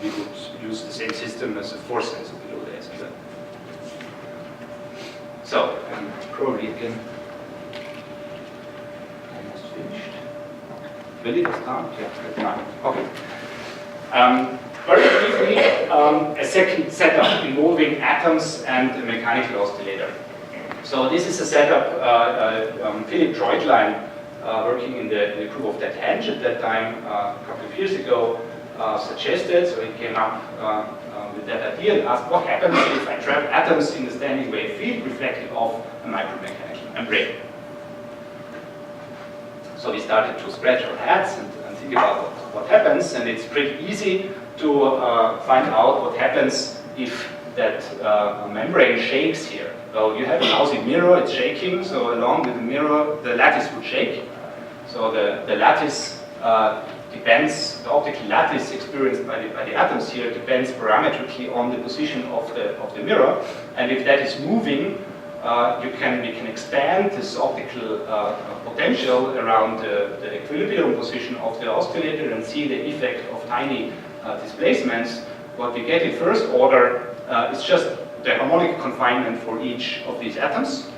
we would use the same system as a force sensor below the SPL. So, probably again, almost finished. Will it start? Yeah, okay. Very briefly, a second setup involving atoms and a mechanical oscillator. So this is a setup Philip Treutlein, working in the group of that Henge at that time, a couple of years ago, suggested. So he came up with that idea and asked what happens if I trap atoms in the standing wave field reflected off a micromechanical membrane. So we started to scratch our heads and think about what happens, and it's pretty easy to find out what happens if that membrane shakes here. So you have a lousy mirror, it's shaking, so along with the mirror, the lattice would shake. So the lattice depends, the optical lattice experienced by the atoms here depends parametrically on the position of the mirror. And if that is moving, we can expand this optical potential around the equilibrium position of the oscillator and see the effect of tiny displacements. What we get in first order is just the harmonic confinement for each of these atoms.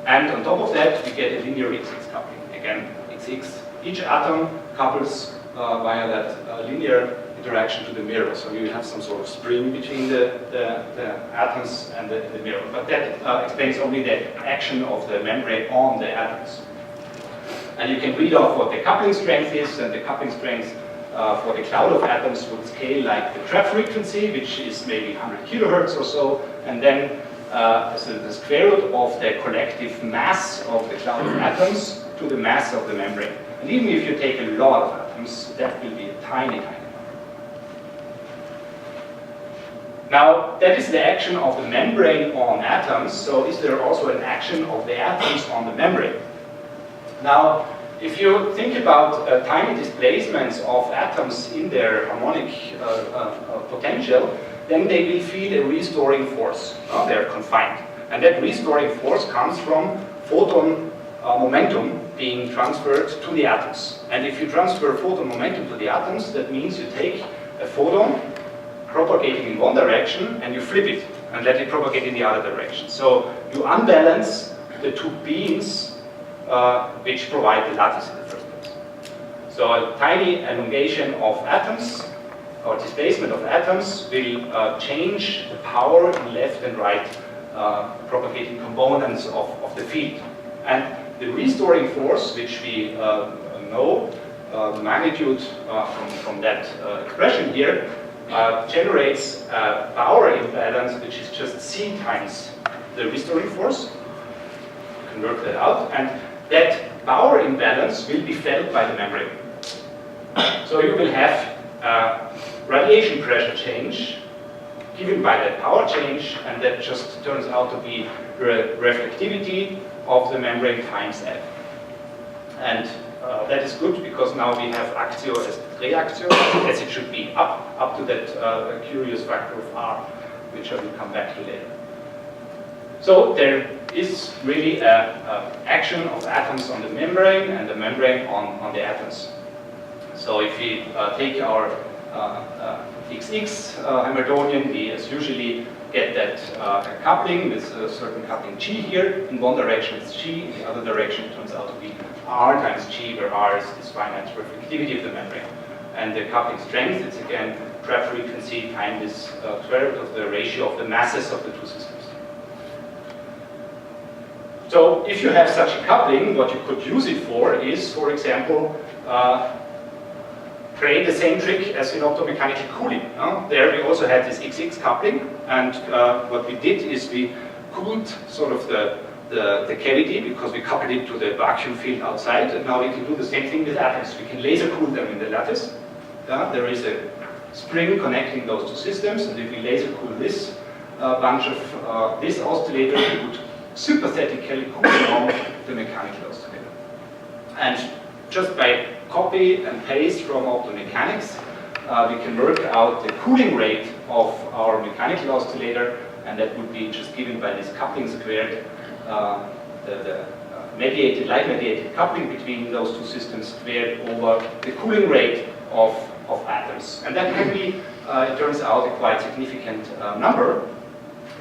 And on top of that, we get a linear XX coupling. Again, XX. Each atom couples via that linear interaction to the mirror. So you have some sort of spring between the atoms and the mirror. But that explains only the action of the membrane on the atoms. And you can read off what the coupling strength is, and the coupling strength for the cloud of atoms would scale like the trap frequency, which is maybe 100 kilohertz or so, and then so the square root of the collective mass of the cloud of atoms to the mass of the membrane. And even if you take a lot of atoms, that will be a tiny, tiny number. Now, that is the action of the membrane on atoms, so is there also an action of the atoms on the membrane? Now, if you think about tiny displacements of atoms in their harmonic potential, then they will feel a restoring force. They're confined. And that restoring force comes from photon momentum being transferred to the atoms. And if you transfer photon momentum to the atoms, that means you take a photon propagating in one direction and you flip it and let it propagate in the other direction. So you unbalance the two beams which provide the lattice in the first place. So a tiny elongation of atoms or displacement of atoms will change the power in left and right propagating components of the field. And the restoring force, which we know, the magnitude from that expression here, generates a power imbalance which is just C times the restoring force. You can work that out. And that power imbalance will be felt by the membrane. So you will have radiation pressure change given by that power change, and that just turns out to be reflectivity of the membrane times F. And that is good because now we have actio as reactio, as it should be, up to that curious factor of R, which I will come back to later. So there is really an action of atoms on the membrane and the membrane on the atoms. So if we take our XX Hamiltonian, we as usually get that coupling with a certain coupling G here. In one direction it's G, in the other direction it turns out to be R times G, where R is this finite reflectivity of the membrane. And the coupling strength, it's again trap frequency times this square root of the ratio of the masses of the two systems. So if you have such a coupling, what you could use it for is, for example, create the same trick as in optomechanical cooling. There we also had this XX coupling, and what we did is we cooled sort of the cavity because we coupled it to the vacuum field outside, and now we can do the same thing with atoms. We can laser cool them in the lattice. There is a spring connecting those two systems, and if we laser cool this bunch of this oscillator, we would sympathetically cool down the mechanical oscillator. And just by copy and paste from optomechanics, we can work out the cooling rate of our mechanical oscillator, and that would be just given by this coupling squared, the light-mediated coupling between those two systems squared over the cooling rate of atoms. And that can be, it turns out, a quite significant number.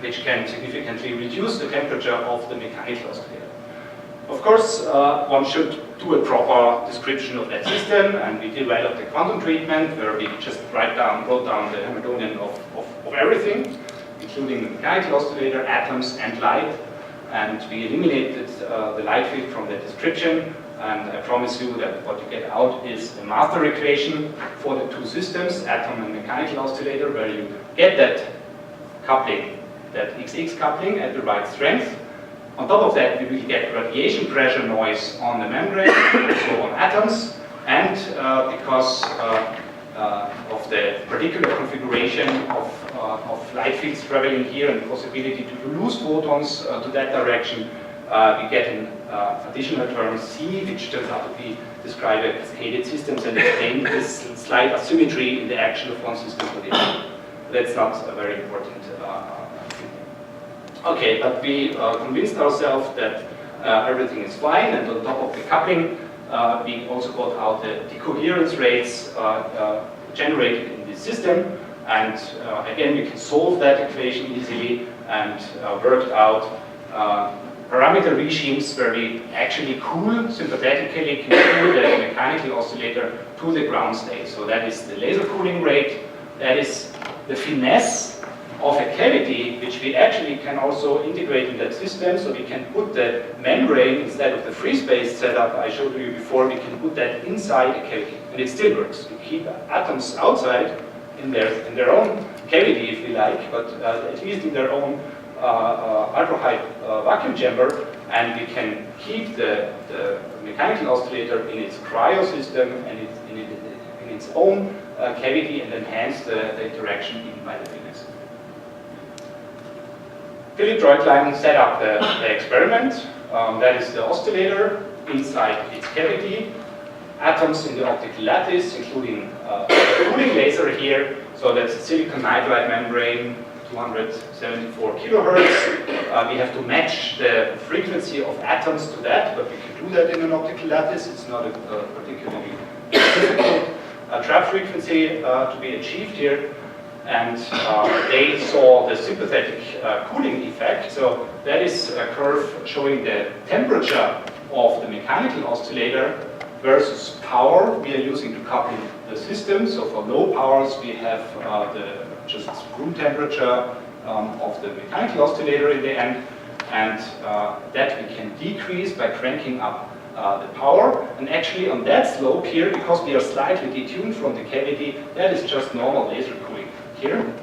which can significantly reduce the temperature of the mechanical oscillator. Of course, one should do a proper description of that system, and we developed a quantum treatment where we just wrote down the Hamiltonian of everything, including the mechanical oscillator, atoms, and light. And we eliminated the light field from the description. And I promise you that what you get out is a master equation for the two systems, atom and mechanical oscillator, where you get that coupling, that XX coupling at the right strength. On top of that, we will get radiation pressure noise on the membrane, also on atoms, and because of the particular configuration of light fields traveling here and the possibility to lose photons to that direction, we get an additional term C, which turns out to be described as cascaded systems and explain this slight asymmetry in the action of one system to the other. That's not a very important thing. Okay, but we convinced ourselves that everything is fine, and on top of the coupling, we also got out the decoherence rates generated in this system, and again, we can solve that equation easily and worked out parameter regimes where we actually sympathetically can cool the mechanical oscillator to the ground state. So that is the laser cooling rate, that is the finesse of a cavity, which we actually can also integrate in that system. So we can put the membrane, instead of the free space setup I showed you before, we can put that inside a cavity, and it still works. We keep atoms outside in their own cavity, if you like, but at least in their own ultra-high vacuum chamber, and we can keep the mechanical oscillator in its cryo system and in its own cavity, and enhance the interaction even by the finesse. Philip Treutlein set up the experiment. That is the oscillator inside its cavity, atoms in the optical lattice, including a cooling laser here. So that's a silicon nitride membrane, 274 kilohertz. We have to match the frequency of atoms to that, but we can do that in an optical lattice. It's not a particularly difficult trap frequency to be achieved here. And they saw the sympathetic cooling effect. So that is a curve showing the temperature of the mechanical oscillator versus power we are using to couple the system. So for low powers, we have the just room temperature of the mechanical oscillator in the end, and that we can decrease by cranking up the power. And actually on that slope here, because we are slightly detuned from the cavity, that is just normal laser cooling here.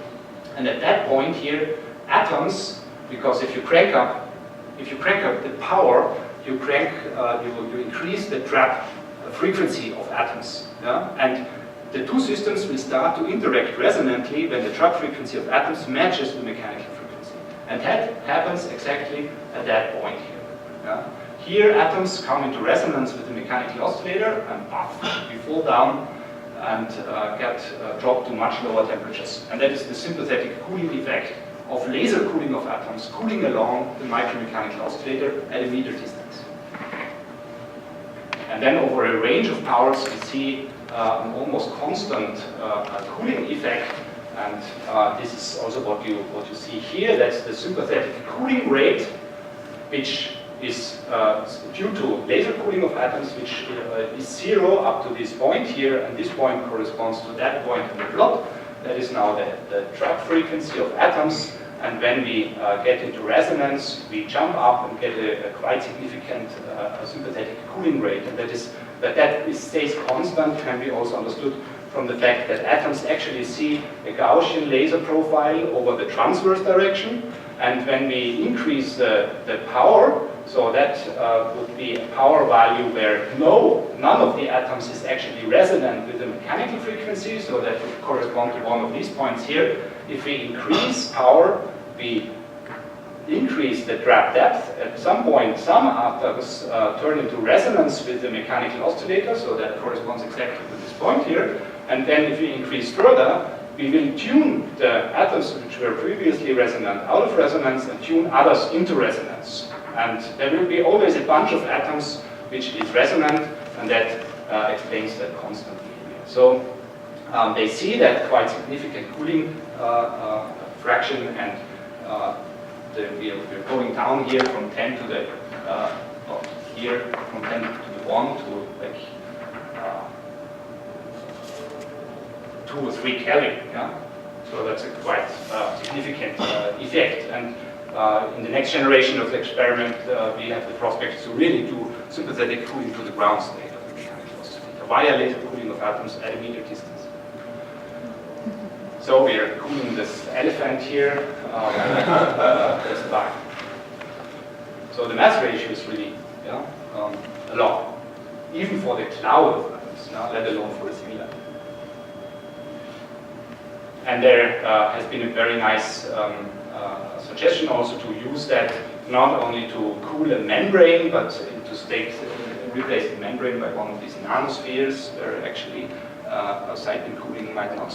And at that point here, atoms, because if you crank up the power, you increase the trap frequency of atoms. Yeah? And the two systems will start to interact resonantly when the trap frequency of atoms matches the mechanical frequency. And that happens exactly at that point here. Yeah? Here, atoms come into resonance with the mechanical oscillator, and puff, we fall down and get dropped to much lower temperatures. And that is the sympathetic cooling effect of laser cooling of atoms cooling along the micromechanical oscillator at a meter distance. And then over a range of powers, we see an almost constant cooling effect. And this is also what you see here. That's the sympathetic cooling rate, which is due to laser cooling of atoms, which is 0 up to this point here, and this point corresponds to that point in the plot. That is now the trap frequency of atoms, and when we get into resonance, we jump up and get a quite significant sympathetic cooling rate, and that stays constant can be also understood from the fact that atoms actually see a Gaussian laser profile over the transverse direction, and when we increase the power, so that would be a power value where none of the atoms is actually resonant with the mechanical frequency, so that would correspond to one of these points here. If we increase power, we increase the trap depth. At some point, some atoms turn into resonance with the mechanical oscillator, so that corresponds exactly to this point here. And then if we increase further, we will tune the atoms which were previously resonant out of resonance and tune others into resonance. And there will be always a bunch of atoms which is resonant, and that explains that constant behavior. So they see that quite significant cooling fraction, and we're going down here from 10 to the here from 10 to the 1 to like 2 or 3 Kelvin. Yeah? So that's a quite significant effect. And in the next generation of the experiment, we have the prospect to really do sympathetic cooling to the ground state of the mechanical oscillator via laser cooling of atoms at a meter distance. So we are cooling this elephant here. There's the bar. So the mass ratio is really a lot, even for the cloud of atoms, let alone for the single atom. And there has been a very nice suggestion also to use that not only to cool a membrane, but to replace the membrane by one of these nanospheres, where actually cycling cooling might not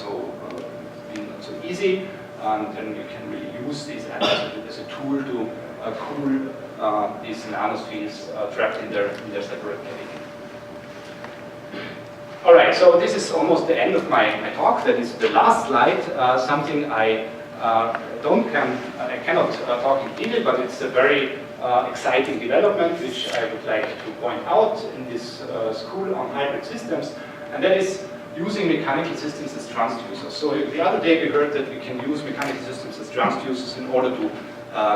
be not so easy. And then you can really use these atoms as a tool to cool these nanospheres trapped in their separate cavity. All right, so this is almost the end of my talk. That is the last slide. Something I cannot talk in detail, but it's a very exciting development which I would like to point out in this school on hybrid systems, and that is using mechanical systems as transducers. So the other day we heard that we can use mechanical systems as transducers in order to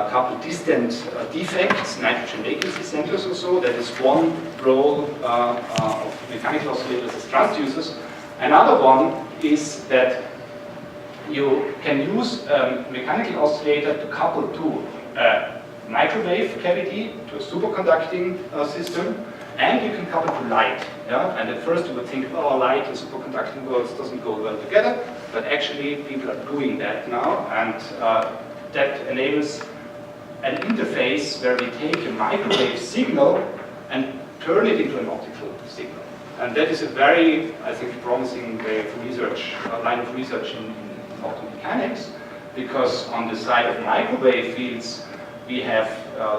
couple distant defects, nitrogen vacancy centers or so. That is one role of mechanical oscillators as transducers. Another one is that you can use a mechanical oscillator to couple to a microwave cavity, to a superconducting system, and you can couple to light. Yeah? And at first you would think, oh, light and superconducting worlds doesn't go well together, but actually people are doing that now, and that enables an interface where we take a microwave signal and turn it into an optical signal. And that is a very, I think, promising way of research, line of research in optomechanics, because on the side of microwave fields, we have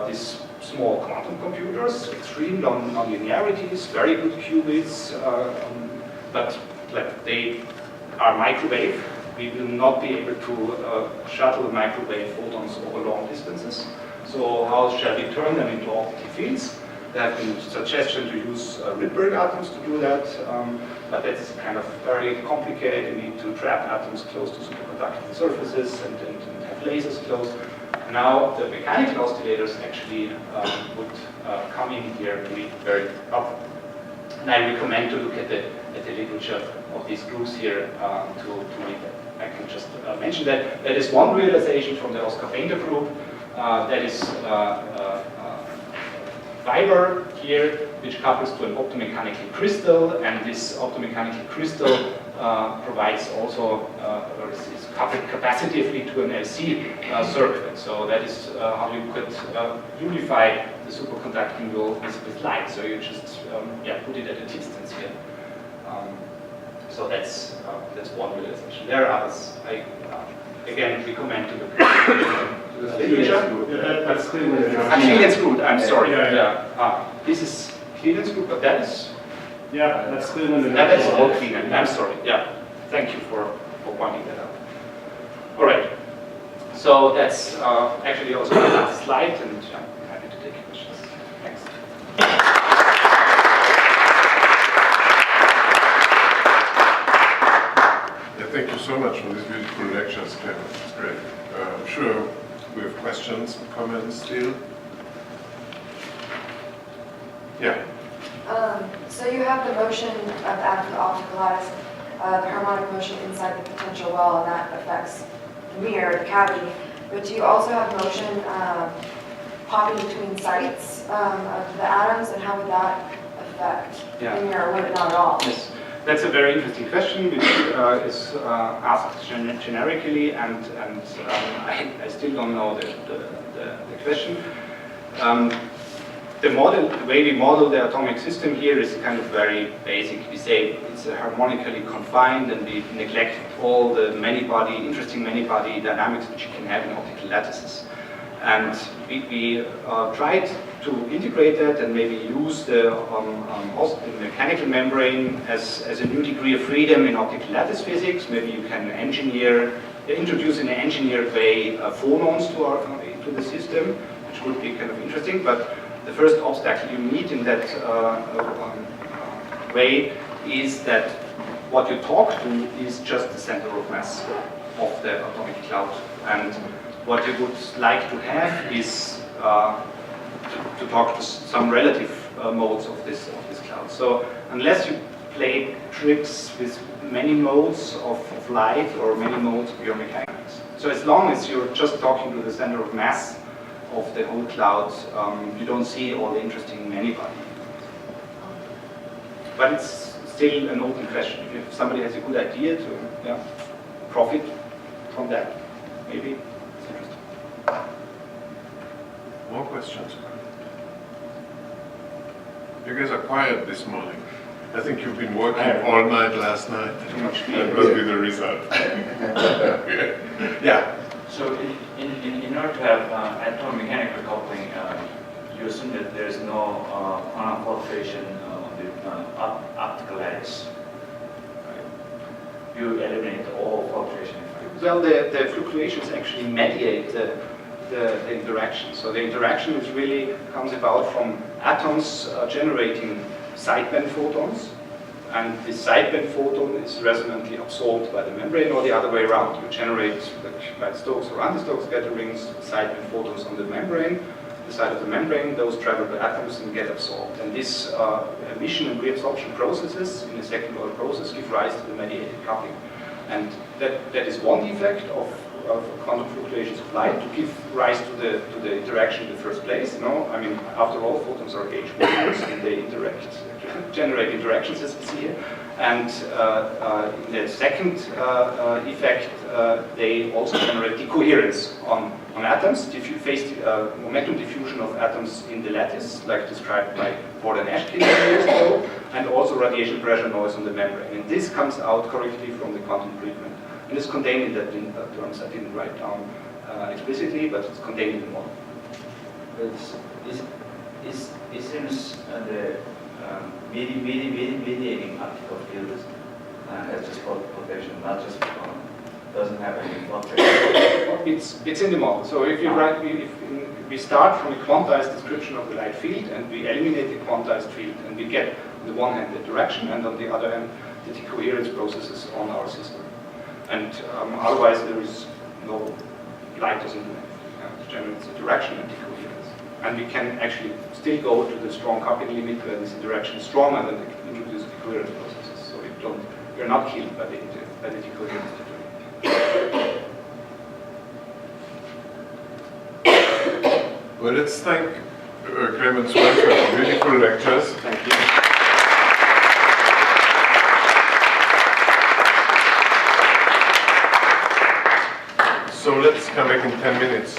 these small quantum computers, extreme nonlinearities, very good qubits, but like they are microwave. We will not be able to shuttle microwave photons over long distances. So how shall we turn them into optical fields? There have been suggestions to use Rydberg atoms to do that, but that's kind of very complicated. You need to trap atoms close to superconducting surfaces and have lasers close. Now the mechanical oscillators actually would come in here to be very helpful. And I recommend to look at the literature of these groups here to read that. I can just mention that. That is one realization from the Oscar Painter group. That is fiber here, which couples to an optomechanical crystal, and this optomechanical crystal provides also is coupled capacitively to an LC circuit. So that is how you could unify the superconducting role with light. So you just put it at a distance here. So that's one realization. There are others. I again recommend to look at the literature. That's Cleveland. Cleveland's good. I'm sorry. Yeah. This is Cleveland's good, but that is. Yeah, that's Cleveland. That's all Cleveland. I'm sorry. Yeah. Thank you for pointing that out. All right. So that's actually also the last slide, and I'm happy to take questions. Thanks. Thank you so much for these beautiful lectures, Klemens. It's great. I'm sure we have questions, comments still. Yeah. So you have the motion of the optical lattice, the harmonic motion inside the potential well, and that affects the mirror, the cavity. But do you also have motion popping between sites of the atoms, and how would that affect the mirror, or would it not at all? Yes. That's a very interesting question, which is asked generically, and I still don't know the question. The way we model the atomic system here is kind of very basic. We say it's harmonically confined, and we neglect all the interesting many-body dynamics which you can have in optical lattices. And we tried to integrate that and maybe use the mechanical membrane as a new degree of freedom in optical lattice physics. Maybe you can engineer introduce in an engineered way phonons into the system, which would be kind of interesting. But the first obstacle you meet in that way is that what you talk to is just the center of mass of the atomic cloud. And what you would like to have is to talk to some relative modes of this cloud. So unless you play tricks with many modes of light or many modes of your mechanics. So as long as you're just talking to the center of mass of the whole cloud, you don't see all the interesting many-body. But it's still an open question. If somebody has a good idea to profit from that, maybe it's interesting. More questions? You guys are quiet this morning. I think you've been working all night last night. That must be the result. Yeah. So in order to have atomomechanical coupling, you assume that there is no quantum fluctuation on the optical lattice. Right? You eliminate all fluctuation. Well, the fluctuations actually mediate the interaction. So the interaction is really comes about from atoms generating sideband photons, and the sideband photon is resonantly absorbed by the membrane, or the other way around. You generate, like by Stokes or anti-Stokes scatterings, sideband photons on the membrane. The side of the membrane, those travel to atoms and get absorbed. And these emission and reabsorption processes in a second-order process give rise to the mediated coupling. And that is one effect of quantum fluctuations of light, to give rise to the interaction in the first place. You know, I mean, after all, photons are gauge molecules and they interact, generate interactions, as we see here. And the second effect, they also generate decoherence on atoms, momentum diffusion of atoms in the lattice, like described by Ford and Ashkin years ago, and also radiation pressure noise on the membrane. And this comes out correctly from the quantum treatment. And it's contained in that terms I didn't write down explicitly, but it's contained in the model. It seems the mediating optical field has just fluctuation, not just doesn't have any fluctuation. It's in the model. So if you write, we start from a quantized description of the light field, and we eliminate the quantized field, and we get on the one hand the direction, and on the other hand the decoherence processes on our system. And otherwise there is no, light doesn't do anything. It generates a direction and decoherence. And we can actually still go to the strong coupling limit where this interaction is stronger than the introduced decoherence processes. So you're not killed by the decoherence. Well, let's thank Klemens for beautiful lectures. Thank you. So let's come back in 10 minutes.